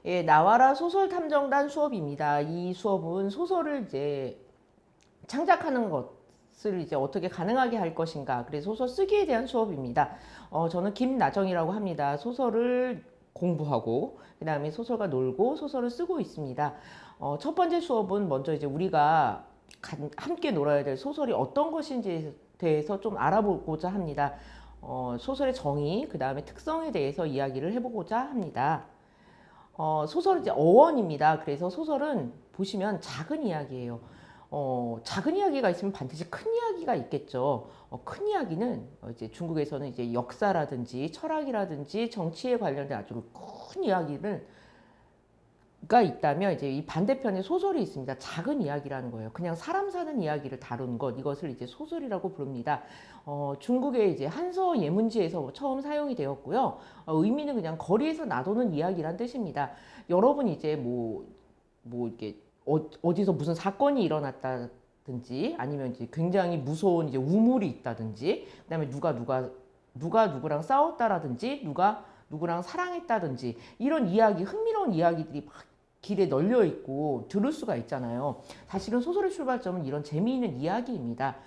예, 나와라 소설 탐정단 수업입니다. 이 수업은 소설을 이제 창작하는 것을 이제 어떻게 가능하게 할 것인가. 그래서 소설 쓰기에 대한 수업입니다. 저는 김나정이라고 합니다. 소설을 공부하고 그다음에 소설과 놀고 소설을 쓰고 있습니다. 첫 번째 수업은 먼저 이제 우리가 함께 놀아야 될 소설이 어떤 것인지에 대해서 좀 알아보고자 합니다. 소설의 정의, 그 다음에 특성에 대해서 이야기를 해보고자 합니다. 소설은 이제 어원입니다. 그래서 소설은 보시면 작은 이야기예요. 작은 이야기가 있으면 반드시 큰 이야기가 있겠죠. 큰 이야기는 이제 중국에서는 이제 역사라든지 철학이라든지 정치에 관련된 아주 큰 이야기를 가 있다면 이제 이 반대편에 소설이 있습니다. 작은 이야기라는 거예요. 그냥 사람 사는 이야기를 다룬 것, 이것을 이제 소설이라고 부릅니다. 중국의 이제 한서 예문지에서 처음 사용이 되었고요. 의미는 그냥 거리에서 나도는 이야기란 뜻입니다. 여러분 이제 뭐 이렇게 어디서 무슨 사건이 일어났다든지 아니면 이제 굉장히 무서운 이제 우물이 있다든지 그다음에 누가 누구랑 싸웠다라든지 누가 누구랑 사랑했다든지 이런 이야기, 흥미로운 이야기들이 막 길에 널려 있고 들을 수가 있잖아요. 사실은 소설의 출발점은 이런 재미있는 이야기입니다.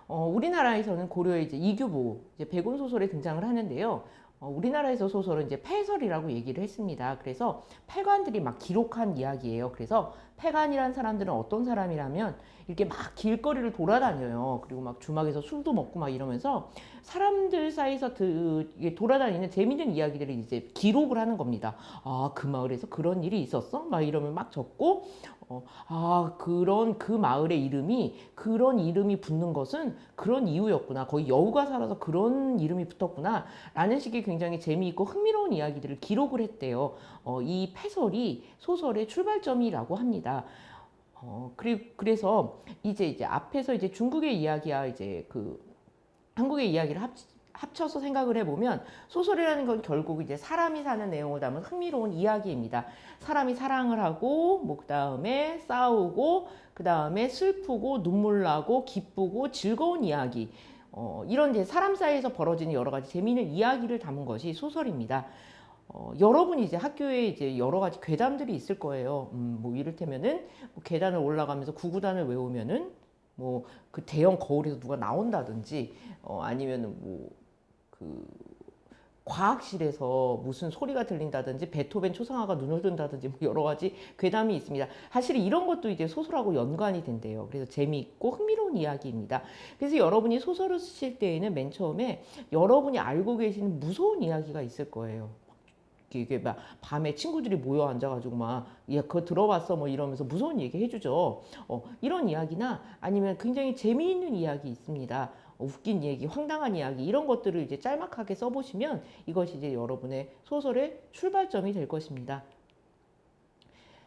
우리나라에서는 고려의 이제 이규보, 이제 백운 소설에 등장을 하는데요. 우리나라에서 소설은 이제 패설이라고 얘기를 했습니다. 그래서 패관들이 막 기록한 이야기예요. 그래서 패관이란 사람들은 어떤 사람이라면 이렇게 막 길거리를 돌아다녀요. 그리고 막 주막에서 술도 먹고 막 이러면서 사람들 사이에서 돌아다니는 재밌는 이야기들을 이제 기록을 하는 겁니다. 아, 그 마을에서 그런 일이 있었어? 막 이러면 막 적고, 그런 그 마을의 이름이 그런 이름이 붙는 것은 그런 이유였구나. 거기 여우가 살아서 그런 이름이 붙었구나. 라는 식의 굉장히 재미있고 흥미로운 이야기들을 기록을 했대요. 이 패설이 소설의 출발점이라고 합니다. 그래서 이제 앞에서 이제 중국의 이야기와 이제 그 한국의 이야기를 합쳐서 생각을 해보면 소설이라는 건 결국 이제 사람이 사는 내용을 담은 흥미로운 이야기입니다. 사람이 사랑을 하고, 뭐, 그 다음에 싸우고, 그 다음에 슬프고, 눈물 나고, 기쁘고, 즐거운 이야기. 이런 이제 사람 사이에서 벌어지는 여러 가지 재미있는 이야기를 담은 것이 소설입니다. 여러분이 이제 학교에 이제 여러 가지 괴담들이 있을 거예요. 뭐 이를테면은 뭐 계단을 올라가면서 구구단을 외우면은 뭐 그 대형 거울에서 누가 나온다든지 아니면은 뭐 그 과학실에서 무슨 소리가 들린다든지 베토벤 초상화가 눈을 뜬다든지 뭐 여러 가지 괴담이 있습니다. 사실 이런 것도 이제 소설하고 연관이 된대요. 그래서 재미있고 흥미로운 이야기입니다. 그래서 여러분이 소설을 쓰실 때에는 맨 처음에 여러분이 알고 계시는 무서운 이야기가 있을 거예요. 이게 막 밤에 친구들이 모여 앉아가지고 막, 야, 그거 들어봤어? 뭐 이러면서 무서운 얘기 해주죠. 이런 이야기나 아니면 굉장히 재미있는 이야기 있습니다. 웃긴 얘기, 황당한 이야기, 이런 것들을 이제 짤막하게 써보시면 이것이 이제 여러분의 소설의 출발점이 될 것입니다.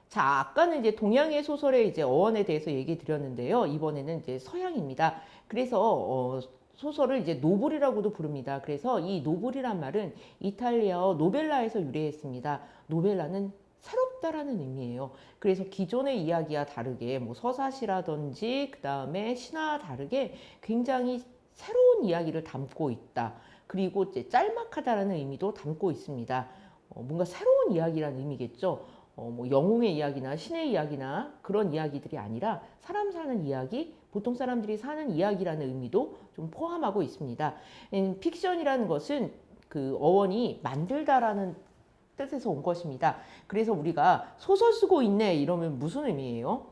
자, 아까는 이제 동양의 소설의 이제 어원에 대해서 얘기 드렸는데요. 이번에는 이제 서양입니다. 그래서, 소설을 이제 노블이라고도 부릅니다. 그래서 이 노블이란 말은 이탈리아어 노벨라에서 유래했습니다. 노벨라는 새롭다라는 의미예요. 그래서 기존의 이야기와 다르게 뭐 서사시라든지 그 다음에 신화와 다르게 굉장히 새로운 이야기를 담고 있다. 그리고 이제 짤막하다라는 의미도 담고 있습니다. 뭔가 새로운 이야기라는 의미겠죠. 뭐 영웅의 이야기나 신의 이야기나 그런 이야기들이 아니라 사람 사는 이야기, 보통 사람들이 사는 이야기라는 의미도 좀 포함하고 있습니다. 픽션이라는 것은 그 어원이 만들다라는 뜻에서 온 것입니다. 그래서 우리가 소설 쓰고 있네 이러면 무슨 의미예요?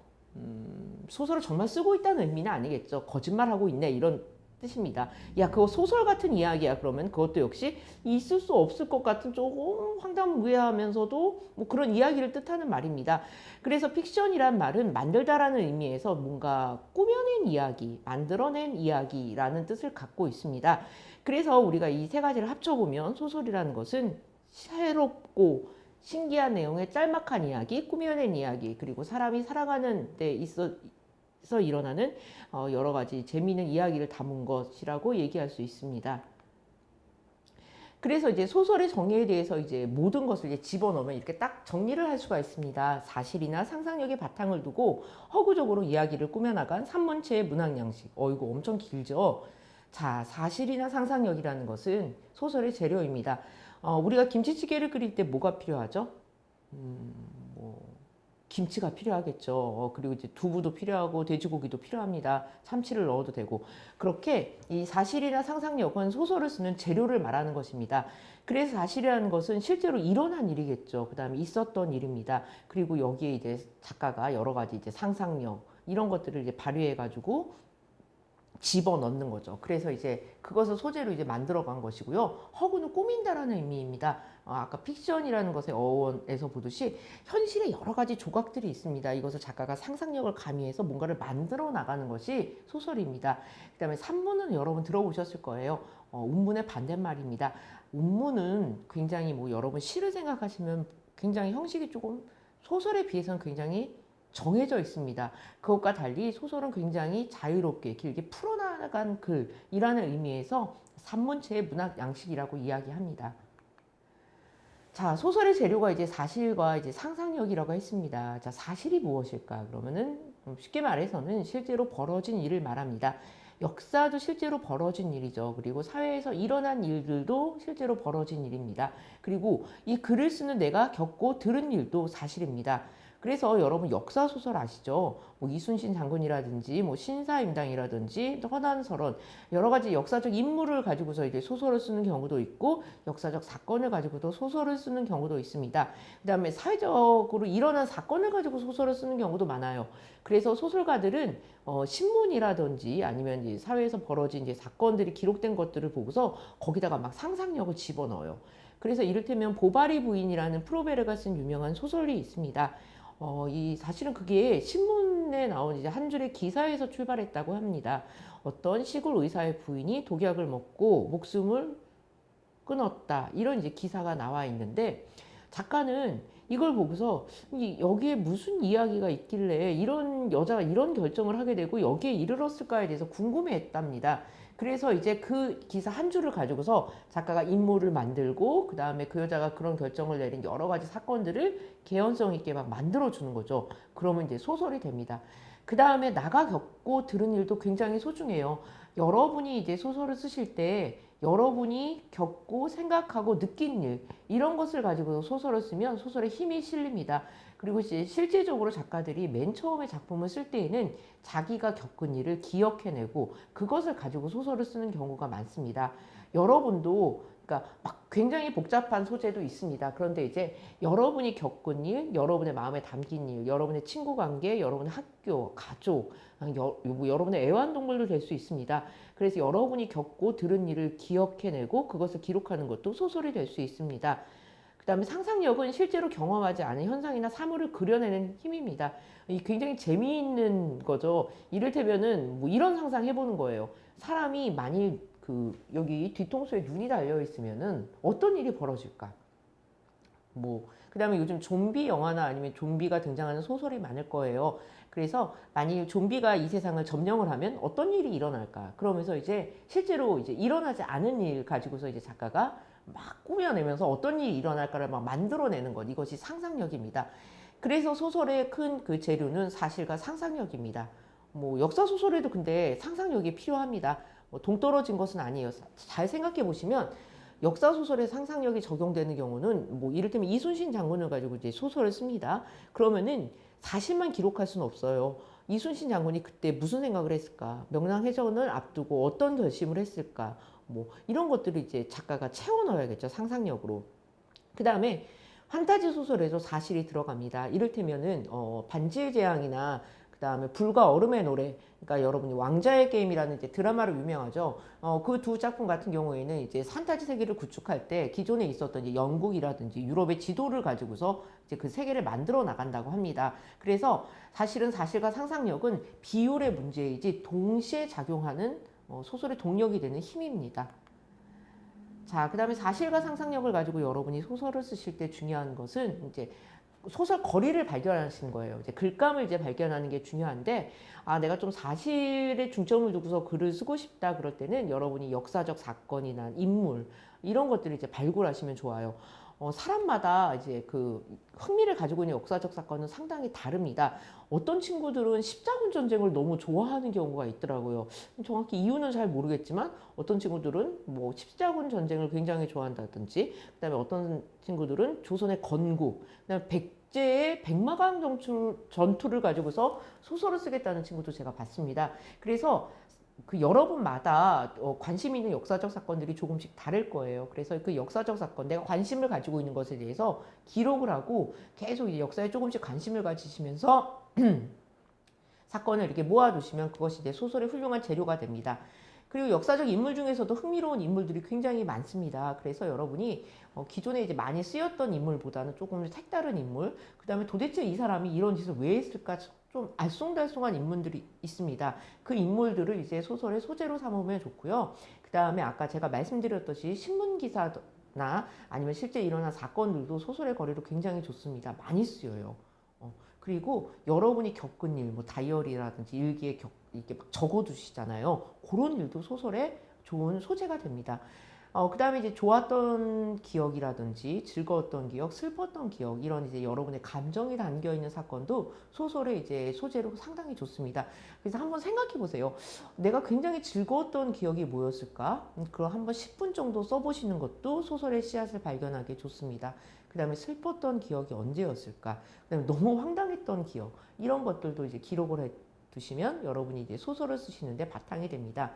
소설을 정말 쓰고 있다는 의미는 아니겠죠. 거짓말하고 있네 이런 뜻입니다. 야, 그거 소설 같은 이야기야. 그러면 그것도 역시 있을 수 없을 것 같은 조금 황당무계하면서도 뭐 그런 이야기를 뜻하는 말입니다. 그래서 픽션이란 말은 만들다라는 의미에서 뭔가 꾸며낸 이야기, 만들어낸 이야기라는 뜻을 갖고 있습니다. 그래서 우리가 이 세 가지를 합쳐보면 소설이라는 것은 새롭고 신기한 내용의 짤막한 이야기, 꾸며낸 이야기, 그리고 사람이 살아가는 데 있어 일어나는 여러 가지 재미있는 이야기를 담은 것이라고 얘기할 수 있습니다. 그래서 이제 소설의 정의에 대해서 이제 모든 것을 이제 집어넣으면 이렇게 딱 정리를 할 수가 있습니다. 사실이나 상상력의 바탕을 두고 허구적으로 이야기를 꾸며나간 산문체의 문학 양식. 이거 엄청 길죠? 자, 사실이나 상상력이라는 것은 소설의 재료입니다. 우리가 김치찌개를 끓일 때 뭐가 필요하죠? 뭐 김치가 필요하겠죠. 그리고 이제 두부도 필요하고 돼지고기도 필요합니다. 참치를 넣어도 되고. 그렇게 이 사실이나 상상력은 소설을 쓰는 재료를 말하는 것입니다. 그래서 사실이라는 것은 실제로 일어난 일이겠죠. 그 다음에 있었던 일입니다. 그리고 여기에 이제 작가가 여러 가지 이제 상상력 이런 것들을 이제 발휘해가지고 집어넣는 거죠. 그래서 이제 그것을 소재로 이제 만들어간 것이고요. 허구는 꾸민다라는 의미입니다. 아까 픽션이라는 것의 어원에서 보듯이 현실에 여러 가지 조각들이 있습니다. 이것을 작가가 상상력을 가미해서 뭔가를 만들어 나가는 것이 소설입니다. 그다음에 산문은 여러분 들어보셨을 거예요. 운문의 반대말입니다. 운문은 굉장히 뭐 여러분 시를 생각하시면 굉장히 형식이 조금 소설에 비해서는 굉장히 정해져 있습니다. 그것과 달리 소설은 굉장히 자유롭게 길게 풀어나간 글이라는 의미에서 산문체의 문학 양식이라고 이야기합니다. 자, 소설의 재료가 이제 사실과 이제 상상력이라고 했습니다. 자, 사실이 무엇일까? 그러면은 쉽게 말해서는 실제로 벌어진 일을 말합니다. 역사도 실제로 벌어진 일이죠. 그리고 사회에서 일어난 일들도 실제로 벌어진 일입니다. 그리고 이 글을 쓰는 내가 겪고 들은 일도 사실입니다. 그래서 여러분 역사소설 아시죠? 뭐 이순신 장군이라든지 뭐 신사임당이라든지 허난설원 여러 가지 역사적 인물을 가지고서 이제 소설을 쓰는 경우도 있고 역사적 사건을 가지고도 소설을 쓰는 경우도 있습니다. 그다음에 사회적으로 일어난 사건을 가지고 소설을 쓰는 경우도 많아요. 그래서 소설가들은 신문이라든지 아니면 이제 사회에서 벌어진 이제 사건들이 기록된 것들을 보고서 거기다가 막 상상력을 집어넣어요. 그래서 이를테면 보바리 부인이라는 프로베르가 쓴 유명한 소설이 있습니다. 이 사실은 그게 신문에 나온 이제 한 줄의 기사에서 출발했다고 합니다. 어떤 시골 의사의 부인이 독약을 먹고 목숨을 끊었다. 이런 이제 기사가 나와 있는데 작가는 이걸 보고서 여기에 무슨 이야기가 있길래 이런 여자가 이런 결정을 하게 되고 여기에 이르렀을까에 대해서 궁금해했답니다. 그래서 이제 그 기사 한 줄을 가지고서 작가가 인물을 만들고 그 다음에 그 여자가 그런 결정을 내린 여러 가지 사건들을 개연성 있게 막 만들어주는 거죠. 그러면 이제 소설이 됩니다. 그 다음에 나가 겪고 들은 일도 굉장히 소중해요. 여러분이 이제 소설을 쓰실 때 여러분이 겪고 생각하고 느낀 일 이런 것을 가지고 소설을 쓰면 소설에 힘이 실립니다. 그리고 이제 실제적으로 작가들이 맨 처음에 작품을 쓸 때에는 자기가 겪은 일을 기억해내고 그것을 가지고 소설을 쓰는 경우가 많습니다. 여러분도 그러니까 막 굉장히 복잡한 소재도 있습니다. 그런데 이제 여러분이 겪은 일, 여러분의 마음에 담긴 일, 여러분의 친구 관계, 여러분의 학교, 가족, 여러분의 애완동물도 될 수 있습니다. 그래서 여러분이 겪고 들은 일을 기억해내고 그것을 기록하는 것도 소설이 될 수 있습니다. 그 다음에 상상력은 실제로 경험하지 않은 현상이나 사물을 그려내는 힘입니다. 이 굉장히 재미있는 거죠. 이를테면은 뭐 이런 상상 해보는 거예요. 사람이 만일 여기 뒤통수에 눈이 달려 있으면은 어떤 일이 벌어질까? 그 다음에 요즘 좀비 영화나 아니면 좀비가 등장하는 소설이 많을 거예요. 그래서 만일 좀비가 이 세상을 점령을 하면 어떤 일이 일어날까? 그러면서 이제 실제로 이제 일어나지 않은 일 가지고서 이제 작가가 막 꾸며내면서 어떤 일이 일어날까를 막 만들어내는 것. 이것이 상상력입니다. 그래서 소설의 큰 그 재료는 사실과 상상력입니다. 역사 소설에도 근데 상상력이 필요합니다. 동떨어진 것은 아니에요. 잘 생각해 보시면 역사 소설에 상상력이 적용되는 경우는 이를테면 이순신 장군을 가지고 이제 소설을 씁니다. 그러면은 사실만 기록할 수는 없어요. 이순신 장군이 그때 무슨 생각을 했을까? 명랑해전을 앞두고 어떤 결심을 했을까? 이런 것들을 이제 작가가 채워 넣어야겠죠. 상상력으로. 그 다음에 판타지 소설에도 사실이 들어갑니다. 이를테면은 반지의 제왕이나 그 다음에 불과 얼음의 노래, 그러니까 여러분이 왕자의 게임이라는 이제 드라마로 유명하죠. 그 두 작품 같은 경우에는 이제 판타지 세계를 구축할 때 기존에 있었던 이제 영국이라든지 유럽의 지도를 가지고서 이제 그 세계를 만들어 나간다고 합니다. 그래서 사실은 사실과 상상력은 비율의 문제이지 동시에 작용하는 소설의 동력이 되는 힘입니다. 자, 그 다음에 사실과 상상력을 가지고 여러분이 소설을 쓰실 때 중요한 것은 이제 소설 거리를 발견하시는 거예요. 이제 글감을 이제 발견하는 게 중요한데, 내가 좀 사실에 중점을 두고서 글을 쓰고 싶다 그럴 때는 여러분이 역사적 사건이나 인물, 이런 것들을 이제 발굴하시면 좋아요. 사람마다 이제 그 흥미를 가지고 있는 역사적 사건은 상당히 다릅니다. 어떤 친구들은 십자군 전쟁을 너무 좋아하는 경우가 있더라고요. 정확히 이유는 잘 모르겠지만 어떤 친구들은 뭐 십자군 전쟁을 굉장히 좋아한다든지, 그다음에 어떤 친구들은 조선의 건국, 그다음에 백제의 백마강 전투를 가지고서 소설을 쓰겠다는 친구도 제가 봤습니다. 그래서 그 여러분마다 관심 있는 역사적 사건들이 조금씩 다를 거예요. 그래서 그 역사적 사건, 내가 관심을 가지고 있는 것에 대해서 기록을 하고 계속 이제 역사에 조금씩 관심을 가지시면서 사건을 이렇게 모아두시면 그것이 이제 소설의 훌륭한 재료가 됩니다. 그리고 역사적 인물 중에서도 흥미로운 인물들이 굉장히 많습니다. 그래서 여러분이 기존에 이제 많이 쓰였던 인물보다는 조금 색다른 인물, 그 다음에 도대체 이 사람이 이런 짓을 왜 했을까 좀 알쏭달쏭한 인물들이 있습니다. 그 인물들을 이제 소설의 소재로 삼으면 좋고요. 그 다음에 아까 제가 말씀드렸듯이 신문기사나 아니면 실제 일어난 사건들도 소설의 거리로 굉장히 좋습니다. 많이 쓰여요. 그리고 여러분이 겪은 일, 뭐 다이어리라든지 일기에 이렇게 막 적어두시잖아요. 그런 일도 소설의 좋은 소재가 됩니다. 그 다음에 이제 좋았던 기억이라든지 즐거웠던 기억, 슬펐던 기억, 이런 이제 여러분의 감정이 담겨 있는 사건도 소설의 이제 소재로 상당히 좋습니다. 그래서 한번 생각해 보세요. 내가 굉장히 즐거웠던 기억이 뭐였을까? 그럼 한번 10분 정도 써보시는 것도 소설의 씨앗을 발견하기 좋습니다. 그 다음에 슬펐던 기억이 언제였을까? 그 다음에 너무 황당했던 기억, 이런 것들도 이제 기록을 해 두시면 여러분이 이제 소설을 쓰시는데 바탕이 됩니다.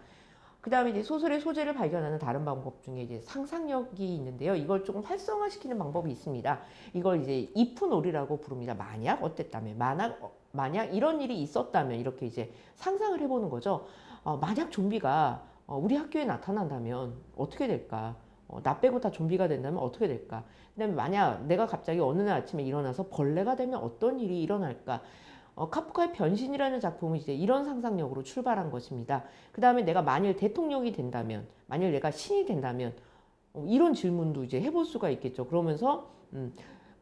그 다음에 이제 소설의 소재를 발견하는 다른 방법 중에 이제 상상력이 있는데요. 이걸 조금 활성화시키는 방법이 있습니다. 이걸 이제 이프놀이라고 부릅니다. 만약 어땠다면, 만약 이런 일이 있었다면, 이렇게 이제 상상을 해보는 거죠. 만약 좀비가 우리 학교에 나타난다면 어떻게 될까? 나 빼고 다 좀비가 된다면 어떻게 될까? 그다음에 만약 내가 갑자기 어느 날 아침에 일어나서 벌레가 되면 어떤 일이 일어날까? 카프카의 변신이라는 작품은 이제 이런 상상력으로 출발한 것입니다. 그 다음에 내가 만일 대통령이 된다면, 만일 내가 신이 된다면, 이런 질문도 이제 해볼 수가 있겠죠. 그러면서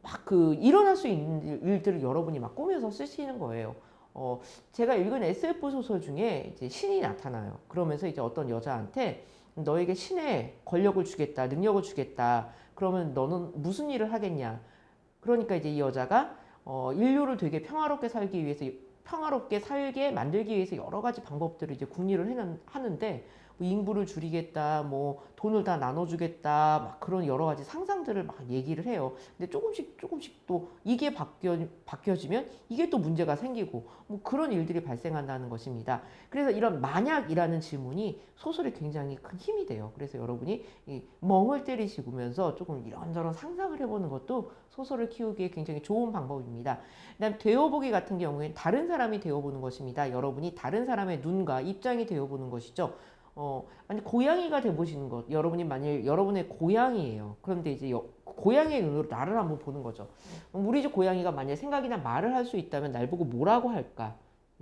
막 그 일어날 수 있는 일들을 여러분이 막 꾸며서 쓰시는 거예요. 제가 읽은 SF 소설 중에 이제 신이 나타나요. 그러면서 이제 어떤 여자한테 너에게 신의 권력을 주겠다, 능력을 주겠다. 그러면 너는 무슨 일을 하겠냐? 그러니까 이제 이 여자가 인류를 되게 평화롭게 살기 위해서, 평화롭게 살게 만들기 위해서 여러 가지 방법들을 이제 궁리를 하는데, 뭐 인구를 줄이겠다, 뭐 돈을 다 나눠주겠다, 막 그런 여러 가지 상상들을 막 얘기를 해요. 근데 조금씩 또 이게 바뀌어지면 이게 또 문제가 생기고, 뭐 그런 일들이 발생한다는 것입니다. 그래서 이런 만약이라는 질문이 소설에 굉장히 큰 힘이 돼요. 그래서 여러분이 이 멍을 때리시면서 조금 이런저런 상상을 해보는 것도 소설을 키우기에 굉장히 좋은 방법입니다. 그다음 되어보기 같은 경우에는 다른 사람이 되어보는 것입니다. 여러분이 다른 사람의 눈과 입장이 되어보는 것이죠. 만약 고양이가 돼보시는 것, 여러분이 만일 여러분의 고양이에요. 그런데 이제 고양이의 눈으로 나를 한번 보는 거죠. 우리 집 고양이가 만약 생각이나 말을 할 수 있다면 날 보고 뭐라고 할까?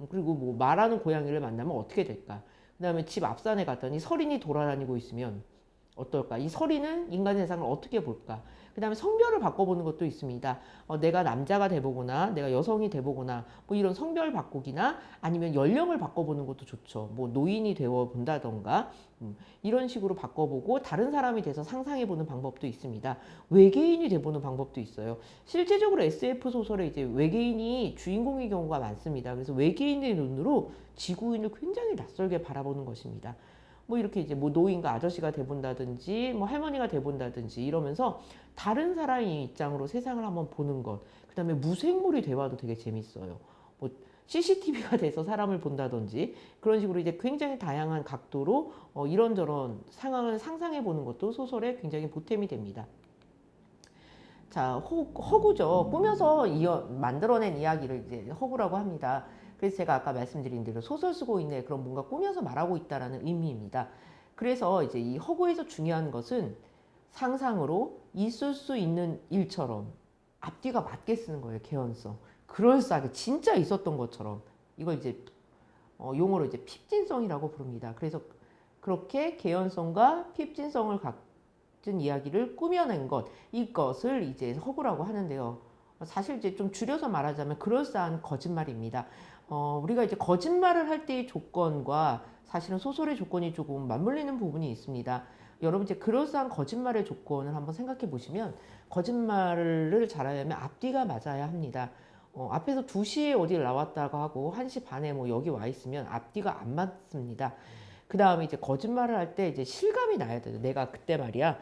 그리고 뭐 말하는 고양이를 만나면 어떻게 될까? 그 다음에 집 앞산에 갔더니 서린이 돌아다니고 있으면 어떨까? 이 서린은 인간 세상을 어떻게 볼까? 그 다음에 성별을 바꿔보는 것도 있습니다. 내가 남자가 돼보거나 내가 여성이 돼보거나 뭐 이런 성별 바꾸기나 아니면 연령을 바꿔보는 것도 좋죠. 뭐 노인이 되어 본다던가 이런 식으로 바꿔보고 다른 사람이 돼서 상상해보는 방법도 있습니다. 외계인이 돼보는 방법도 있어요. 실제적으로 SF 소설에 이제 외계인이 주인공의 경우가 많습니다. 그래서 외계인의 눈으로 지구인을 굉장히 낯설게 바라보는 것입니다. 뭐 이렇게 이제 뭐 노인과 아저씨가 돼본다든지 뭐 할머니가 돼본다든지 이러면서 다른 사람의 입장으로 세상을 한번 보는 것. 그 다음에 무생물이 돼봐도 되게 재밌어요. 뭐 CCTV가 돼서 사람을 본다든지 그런 식으로 이제 굉장히 다양한 각도로 이런저런 상황을 상상해 보는 것도 소설에 굉장히 보탬이 됩니다. 자, 허구죠. 꾸며서 만들어낸 이야기를 이제 허구라고 합니다. 그래서 제가 아까 말씀드린 대로 소설 쓰고 있네, 그런 뭔가 꾸며서 말하고 있다라는 의미입니다. 그래서 이제 이 허구에서 중요한 것은 상상으로 있을 수 있는 일처럼 앞뒤가 맞게 쓰는 거예요. 개연성. 그럴싸하게 진짜 있었던 것처럼. 이걸 이제 용어로 이제 핍진성이라고 부릅니다. 그래서 그렇게 개연성과 핍진성을 갖춘 이야기를 꾸며낸 것, 이것을 이제 허구라고 하는데요. 사실 이제 좀 줄여서 말하자면 그럴싸한 거짓말입니다. 우리가 이제 거짓말을 할 때의 조건과 사실은 소설의 조건이 조금 맞물리는 부분이 있습니다. 여러분 이제 그럴싸한 거짓말의 조건을 한번 생각해 보시면 거짓말을 잘하려면 앞뒤가 맞아야 합니다. 앞에서 2시에 어디를 나왔다고 하고 1시 반에 뭐 여기 와 있으면 앞뒤가 안 맞습니다. 그 다음에 이제 거짓말을 할 때 이제 실감이 나야 돼요. 내가 그때 말이야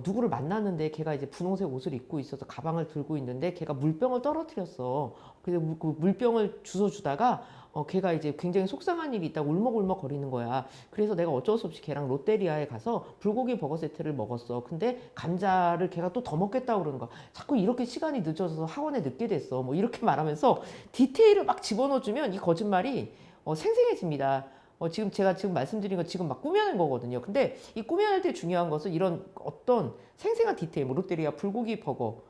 누구를 만났는데 걔가 이제 분홍색 옷을 입고 있어서 가방을 들고 있는데 걔가 물병을 떨어뜨렸어. 그래서 그 물병을 주워 주다가 걔가 이제 굉장히 속상한 일이 있다고 울먹울먹 거리는 거야. 그래서 내가 어쩔 수 없이 걔랑 롯데리아에 가서 불고기 버거 세트를 먹었어. 근데 감자를 걔가 또 더 먹겠다고 그러는 거야. 자꾸 이렇게 시간이 늦어져서 학원에 늦게 됐어. 뭐 이렇게 말하면서 디테일을 막 집어넣어주면 이 거짓말이 생생해집니다. 제가 지금 말씀드린 거 지금 막 꾸며낸 거거든요. 근데 이 꾸며낼 때 중요한 것은 이런 어떤 생생한 디테일, 뭐 롯데리아 불고기 버거,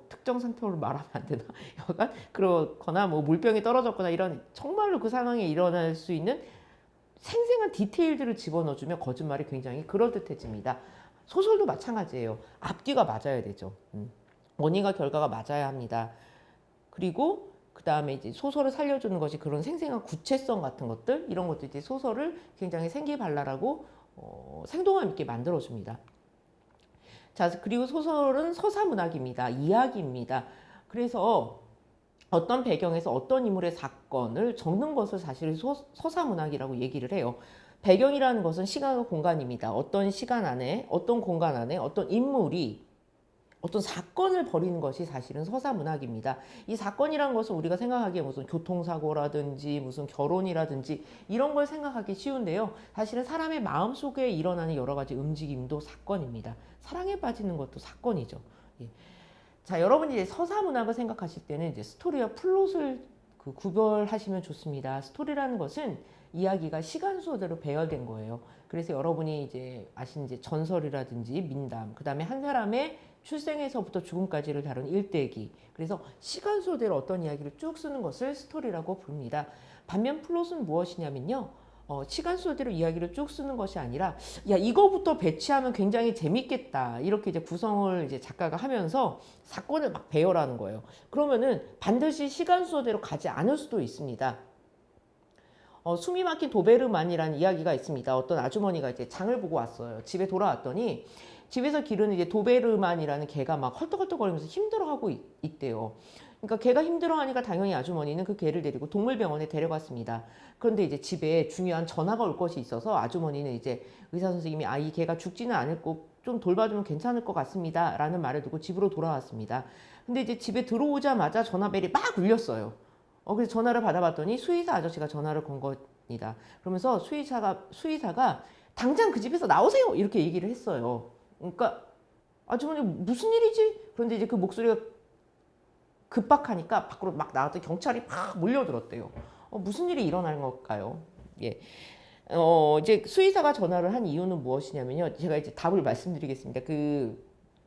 특정 상표를 말하면 안 되나? 약간 그렇거나 뭐 물병이 떨어졌거나 이런 정말로 그 상황에 일어날 수 있는 생생한 디테일들을 집어넣어주면 거짓말이 굉장히 그럴듯해집니다. 소설도 마찬가지예요. 앞뒤가 맞아야 되죠. 원인과 결과가 맞아야 합니다. 그리고 그 다음에 이제 소설을 살려주는 것이 그런 생생한 구체성 같은 것들, 이런 것도 이제 소설을 굉장히 생기발랄하고 생동감 있게 만들어줍니다. 자, 그리고 소설은 서사문학입니다. 이야기입니다. 그래서 어떤 배경에서 어떤 인물의 사건을 적는 것을 사실 서사문학이라고 얘기를 해요. 배경이라는 것은 시간과 공간입니다. 어떤 시간 안에, 어떤 공간 안에 어떤 인물이 어떤 사건을 벌이는 것이 사실은 서사문학입니다. 이 사건이란 것은 우리가 생각하기에 무슨 교통사고라든지 무슨 결혼이라든지 이런 걸 생각하기 쉬운데요. 사실은 사람의 마음속에 일어나는 여러 가지 움직임도 사건입니다. 사랑에 빠지는 것도 사건이죠. 예. 자, 여러분이 이제 서사문학을 생각하실 때는 이제 스토리와 플롯을 구별하시면 좋습니다. 스토리라는 것은 이야기가 시간 순서대로 배열된 거예요. 그래서 여러분이 이제 아시는 이제 전설이라든지 민담, 그 다음에 한 사람의 출생에서부터 죽음까지를 다룬 일대기. 그래서 시간 순서대로 어떤 이야기를 쭉 쓰는 것을 스토리라고 부릅니다. 반면 플롯은 무엇이냐면요. 시간 순서대로 이야기를 쭉 쓰는 것이 아니라 야 이거부터 배치하면 굉장히 재밌겠다 이렇게 이제 구성을 이제 작가가 하면서 사건을 막 배열하는 거예요. 그러면은 반드시 시간 순서대로 가지 않을 수도 있습니다. 숨이 막힌 도베르만이라는 이야기가 있습니다. 어떤 아주머니가 이제 장을 보고 왔어요. 집에 돌아왔더니 집에서 기르는 이제 도베르만이라는 개가 막 헐떡헐떡거리면서 힘들어하고 있대요. 그러니까 개가 힘들어하니까 당연히 아주머니는 그 개를 데리고 동물병원에 데려갔습니다. 그런데 이제 집에 중요한 전화가 올 것이 있어서 아주머니는 이제 의사 선생님이 이 개가 죽지는 않을 거 좀 돌봐주면 괜찮을 것 같습니다. 라는 말을 듣고 집으로 돌아왔습니다. 근데 이제 집에 들어오자마자 전화벨이 막 울렸어요. 그래서 전화를 받아봤더니 수의사 아저씨가 전화를 건 겁니다. 그러면서 수의사가 당장 그 집에서 나오세요! 이렇게 얘기를 했어요. 그러니까 아주머니 무슨 일이지? 그런데 이제 그 목소리가 급박하니까 밖으로 막 나왔더니 경찰이 막 몰려들었대요. 무슨 일이 일어나는 걸까요? 예. 이제 수의사가 전화를 한 이유는 무엇이냐면요. 제가 이제 답을 말씀드리겠습니다.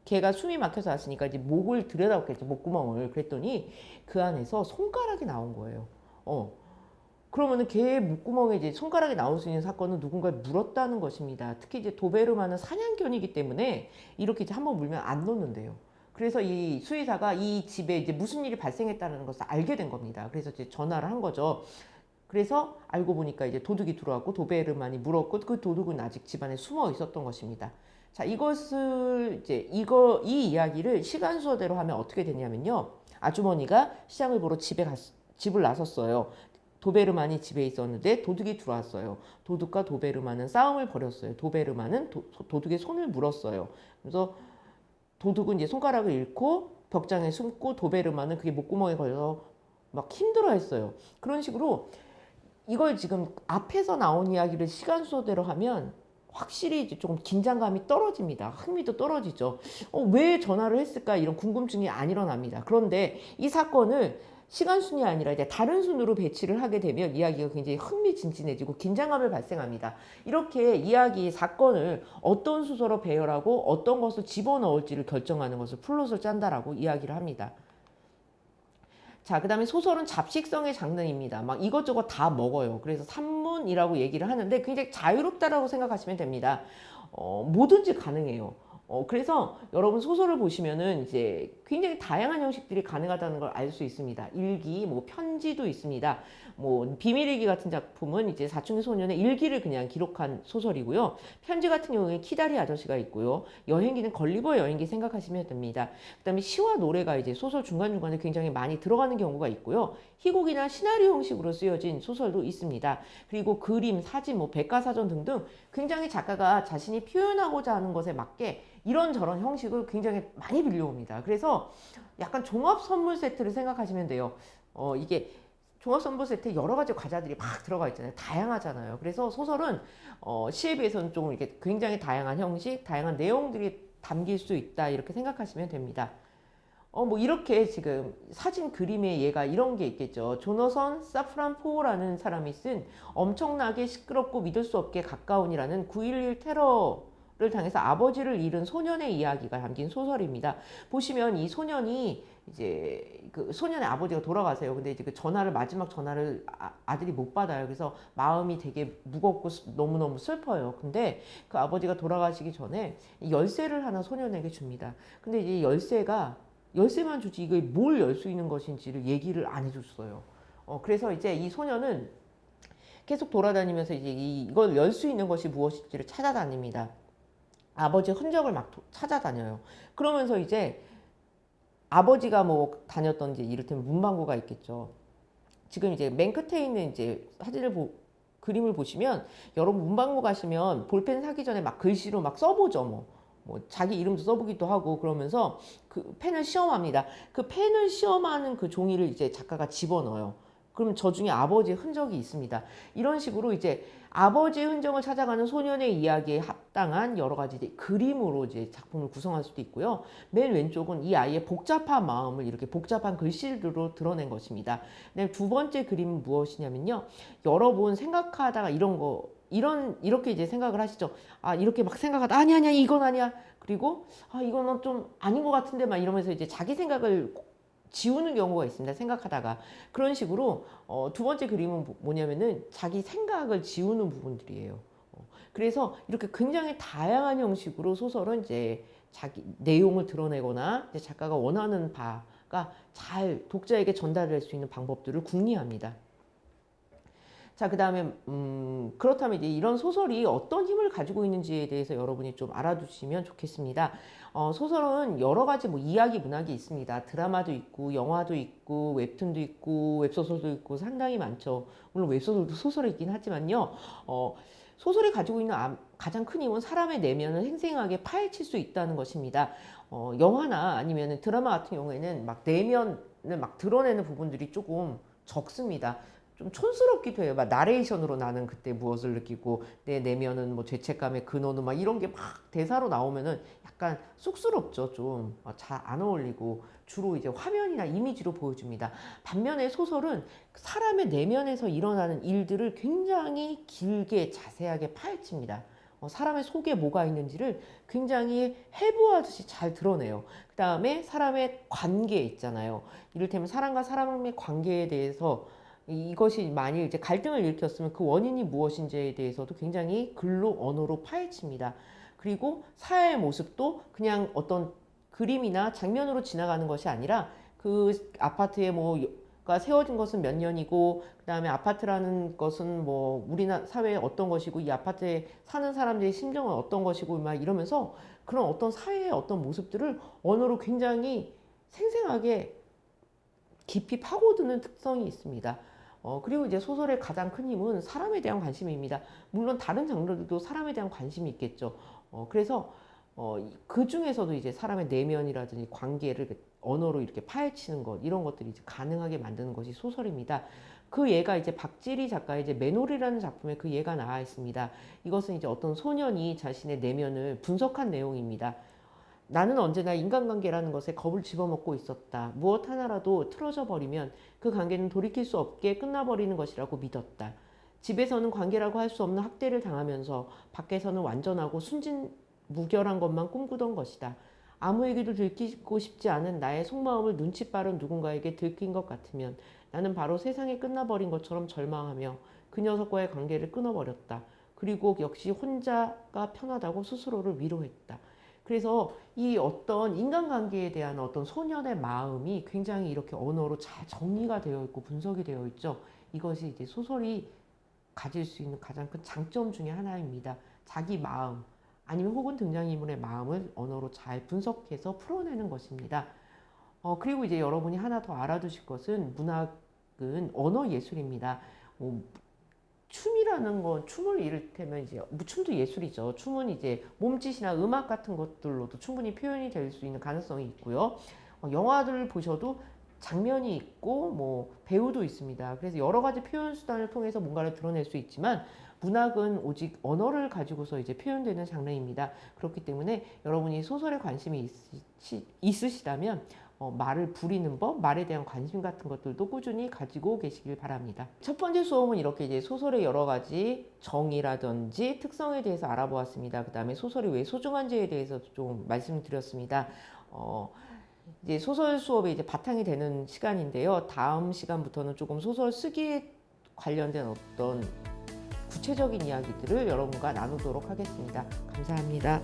걔가 숨이 막혀서 왔으니까 이제 목을 들여다봤겠죠. 목구멍을. 그랬더니 그 안에서 손가락이 나온 거예요. 그러면은 걔의 목구멍에 이제 손가락이 나올 수 있는 사건은 누군가를 물었다는 것입니다. 특히 이제 도베르만은 사냥견이기 때문에 이렇게 이제 한번 물면 안 놓는데요. 그래서 이 수의사가 이 집에 이제 무슨 일이 발생했다는 것을 알게 된 겁니다. 그래서 이제 전화를 한 거죠. 그래서 알고 보니까 이제 도둑이 들어왔고 도베르만이 물었고 그 도둑은 아직 집안에 숨어 있었던 것입니다. 자, 이것을 이 이야기를 시간 순서대로 하면 어떻게 되냐면요. 아주머니가 시장을 보러 집을 나섰어요. 도베르만이 집에 있었는데 도둑이 들어왔어요. 도둑과 도베르만은 싸움을 벌였어요. 도베르만은 도둑의 손을 물었어요. 그래서 도둑은 이제 손가락을 잃고 벽장에 숨고 도베르만은 그게 목구멍에 걸려서 막 힘들어했어요. 그런 식으로 이걸 지금 앞에서 나온 이야기를 시간 순서대로 하면 확실히 이제 조금 긴장감이 떨어집니다. 흥미도 떨어지죠. 왜 전화를 했을까 이런 궁금증이 안 일어납니다. 그런데 이 사건을 시간 순이 아니라 이제 다른 순으로 배치를 하게 되면 이야기가 굉장히 흥미진진해지고 긴장감을 발생합니다. 이렇게 이야기 사건을 어떤 순서로 배열하고 어떤 것을 집어넣을지를 결정하는 것을 플롯을 짠다라고 이야기를 합니다. 자, 그 다음에 소설은 잡식성의 장르입니다. 막 이것저것 다 먹어요. 그래서 산문이라고 얘기를 하는데 굉장히 자유롭다라고 생각하시면 됩니다. 뭐든지 가능해요. 그래서 여러분 소설을 보시면은 이제 굉장히 다양한 형식들이 가능하다는 걸 알 수 있습니다. 일기, 뭐 편지도 있습니다. 뭐 비밀일기 같은 작품은 이제 사춘기 소년의 일기를 그냥 기록한 소설이고요. 편지 같은 경우에 키다리 아저씨가 있고요. 여행기는 걸리버 여행기 생각하시면 됩니다. 그다음에 시와 노래가 이제 소설 중간중간에 굉장히 많이 들어가는 경우가 있고요. 희곡이나 시나리오 형식으로 쓰여진 소설도 있습니다. 그리고 그림, 사진, 뭐 백과사전 등등 굉장히 작가가 자신이 표현하고자 하는 것에 맞게 이런저런 형식을 굉장히 많이 빌려옵니다. 그래서 약간 종합 선물 세트를 생각하시면 돼요. 이게 종합 선물 세트에 여러 가지 과자들이 막 들어가 있잖아요. 다양하잖아요. 그래서 소설은 시에 비해서는 좀 이렇게 굉장히 다양한 형식, 다양한 내용들이 담길 수 있다 이렇게 생각하시면 됩니다. 뭐 이렇게 지금 사진 그림의 예가 이런 게 있겠죠. 조너선 사프란포라는 사람이 쓴 엄청나게 시끄럽고 믿을 수 없게 가까운이라는 9.11 테러를 당해서 아버지를 잃은 소년의 이야기가 담긴 소설입니다. 보시면 이 소년이 이제 그 소년의 아버지가 돌아가세요. 근데 이제 그 마지막 전화를 아들이 못 받아요. 그래서 마음이 되게 무겁고 너무너무 슬퍼요. 근데 그 아버지가 돌아가시기 전에 열쇠를 하나 소년에게 줍니다. 근데 이제 열쇠만 주지 이게 뭘 열 수 있는 것인지를 얘기를 안 해줬어요. 그래서 이제 이 소년은 계속 돌아다니면서 이제 이걸 열 수 있는 것이 무엇인지를 찾아다닙니다. 아버지 흔적을 막 찾아다녀요. 그러면서 이제 아버지가 뭐 다녔던 이제 이를테면 문방구가 있겠죠. 지금 이제 맨 끝에 있는 이제 그림을 보시면 여러분 문방구 가시면 볼펜 사기 전에 막 글씨로 막 써보죠. 뭐 자기 이름도 써보기도 하고 그러면서 그 펜을 시험합니다. 그 펜을 시험하는 그 종이를 이제 작가가 집어넣어요. 그럼 저 중에 아버지의 흔적이 있습니다. 이런 식으로 이제 아버지의 흔적을 찾아가는 소년의 이야기에 합당한 여러 가지 이제 그림으로 이제 작품을 구성할 수도 있고요. 맨 왼쪽은 이 아이의 복잡한 마음을 이렇게 복잡한 글씨로 드러낸 것입니다. 두 번째 그림은 무엇이냐면요. 여러분 생각하다가 이렇게 이제 생각을 하시죠. 이렇게 막 생각하다, 아니야, 이건 아니야. 그리고, 이거는 좀 아닌 것 같은데, 막 이러면서 이제 자기 생각을 지우는 경우가 있습니다. 생각하다가. 그런 식으로, 두 번째 그림은 뭐냐면은 자기 생각을 지우는 부분들이에요. 그래서 이렇게 굉장히 다양한 형식으로 소설은 이제 자기 내용을 드러내거나 이제 작가가 원하는 바가 잘 독자에게 전달될 수 있는 방법들을 궁리합니다. 자, 그 다음에 그렇다면 이제 이런 소설이 어떤 힘을 가지고 있는지에 대해서 여러분이 좀 알아두시면 좋겠습니다. 소설은 여러 가지 뭐 이야기 문학이 있습니다. 드라마도 있고 영화도 있고 웹툰도 있고 웹소설도 있고 상당히 많죠. 물론 웹소설도 소설이긴 하지만요. 소설이 가지고 있는 가장 큰 힘은 사람의 내면을 생생하게 파헤칠 수 있다는 것입니다. 영화나 아니면 드라마 같은 경우에는 막 내면을 막 드러내는 부분들이 조금 적습니다. 좀 촌스럽기도 해요. 막 나레이션으로 나는 그때 무엇을 느끼고 내 내면은 뭐 죄책감의 근원은 막 이런 게 막 대사로 나오면은 약간 쑥스럽죠. 좀 잘 안 어울리고 주로 이제 화면이나 이미지로 보여줍니다. 반면에 소설은 사람의 내면에서 일어나는 일들을 굉장히 길게 자세하게 파헤칩니다. 사람의 속에 뭐가 있는지를 굉장히 해부하듯이 잘 드러내요. 그 다음에 사람의 관계 있잖아요. 이를테면 사람과 사람의 관계에 대해서 이것이 만일 이제 갈등을 일으켰으면 그 원인이 무엇인지에 대해서도 굉장히 글로 언어로 파헤칩니다. 그리고 사회의 모습도 그냥 어떤 그림이나 장면으로 지나가는 것이 아니라 그 아파트에 뭐가 세워진 것은 몇 년이고 그다음에 아파트라는 것은 뭐 우리나라 사회의 어떤 것이고 이 아파트에 사는 사람들의 심정은 어떤 것이고 막 이러면서 그런 어떤 사회의 어떤 모습들을 언어로 굉장히 생생하게 깊이 파고드는 특성이 있습니다. 그리고 이제 소설의 가장 큰 힘은 사람에 대한 관심입니다. 물론 다른 장르들도 사람에 대한 관심이 있겠죠. 그래서 그 중에서도 이제 사람의 내면이라든지 관계를 언어로 이렇게 파헤치는 것, 이런 것들이 이제 가능하게 만드는 것이 소설입니다. 그 예가 이제 박지리 작가의 이제 맨홀이라는 작품에 그 예가 나와 있습니다. 이것은 이제 어떤 소년이 자신의 내면을 분석한 내용입니다. 나는 언제나 인간관계라는 것에 겁을 집어먹고 있었다. 무엇 하나라도 틀어져 버리면 그 관계는 돌이킬 수 없게 끝나버리는 것이라고 믿었다. 집에서는 관계라고 할 수 없는 학대를 당하면서 밖에서는 완전하고 순진무결한 것만 꿈꾸던 것이다. 아무에게도 들키고 싶지 않은 나의 속마음을 눈치 빠른 누군가에게 들킨 것 같으면 나는 바로 세상이 끝나버린 것처럼 절망하며 그 녀석과의 관계를 끊어버렸다. 그리고 역시 혼자가 편하다고 스스로를 위로했다. 그래서 이 어떤 인간관계에 대한 어떤 소년의 마음이 굉장히 이렇게 언어로 잘 정리가 되어 있고 분석이 되어 있죠. 이것이 이제 소설이 가질 수 있는 가장 큰 장점 중에 하나입니다. 자기 마음 아니면 혹은 등장인물의 마음을 언어로 잘 분석해서 풀어내는 것입니다. 그리고 이제 여러분이 하나 더 알아두실 것은 문학은 언어 예술입니다. 춤이라는 건 춤을 이를테면 이제 춤도 예술이죠. 춤은 이제 몸짓이나 음악 같은 것들로도 충분히 표현이 될 수 있는 가능성이 있고요. 영화들을 보셔도 장면이 있고 뭐 배우도 있습니다. 그래서 여러 가지 표현 수단을 통해서 뭔가를 드러낼 수 있지만 문학은 오직 언어를 가지고서 이제 표현되는 장르입니다. 그렇기 때문에 여러분이 소설에 관심이 있으시다면 말을 부리는 법, 말에 대한 관심 같은 것들도 꾸준히 가지고 계시길 바랍니다. 첫 번째 수업은 이렇게 이제 소설의 여러 가지 정의라든지 특성에 대해서 알아보았습니다. 그 다음에 소설이 왜 소중한지에 대해서 좀 말씀드렸습니다. 이제 소설 수업의 이제 바탕이 되는 시간인데요. 다음 시간부터는 조금 소설 쓰기에 관련된 어떤 구체적인 이야기들을 여러분과 나누도록 하겠습니다. 감사합니다.